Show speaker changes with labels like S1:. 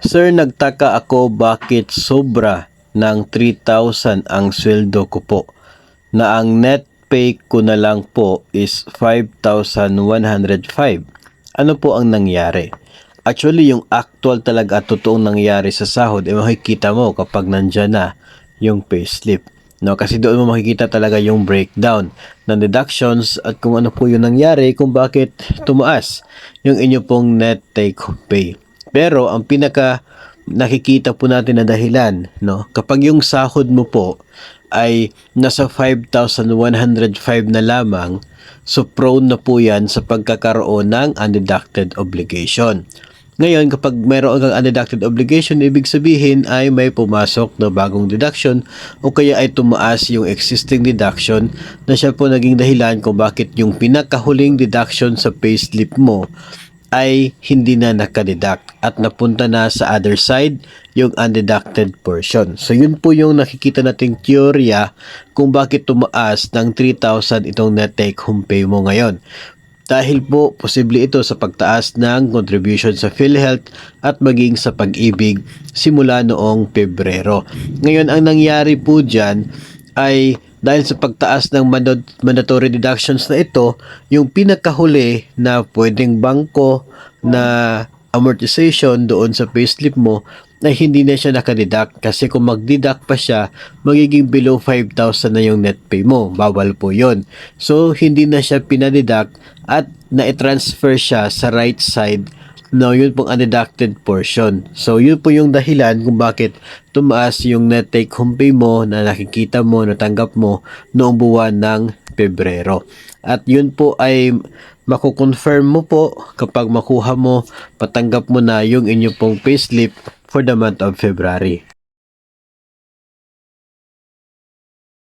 S1: Sir, nagtaka ako bakit sobra ng 3,000 ang sweldo ko po, na ang net pay ko na lang po is 5,105. Ano po ang nangyari? Actually, yung actual talaga at totoong nangyari sa sahod, makikita mo kapag nandyan na yung payslip. No, kasi doon mo makikita talaga yung breakdown ng deductions at kung ano po yung nangyari, kung bakit tumaas yung inyo pong net take home pay. Pero ang pinaka nakikita po natin na dahilan, no, kapag yung sahod mo po ay nasa 5,105 na lamang, so prone na po yan sa pagkakaroon ng undeducted obligation. Ngayon, kapag mayroon kang undeducted obligation, ibig sabihin ay may pumasok na bagong deduction o kaya ay tumaas yung existing deduction na siya po naging dahilan kung bakit yung pinakahuling deduction sa payslip mo ay hindi na nakadeduct at napunta na sa other side yung undeducted portion. So yun po yung nakikita nating teorya kung bakit tumaas ng 3,000 itong net take home pay mo ngayon. Dahil po, posible ito sa pagtaas ng contribution sa PhilHealth at maging sa pag-ibig simula noong Pebrero. Ngayon, ang nangyari po dyan ay dahil sa pagtaas ng mandatory deductions na ito, yung pinakahuli na pwedeng bangko na amortization doon sa payslip mo na hindi na siya nakadeduct kasi kung magdeduct pa siya, magiging below 5,000 na yung net pay mo. Bawal po yon. So, hindi na siya pinadeduct at na-transfer siya sa right side na yun pong undeducted portion. So, yun po yung dahilan kung bakit tumaas yung net take home pay mo na nakikita mo, natanggap mo noong buwan ng Pebrero. At yun po ay makukonfirm mo po kapag makuha mo, patanggap mo na yung inyo pong payslip for the month of February.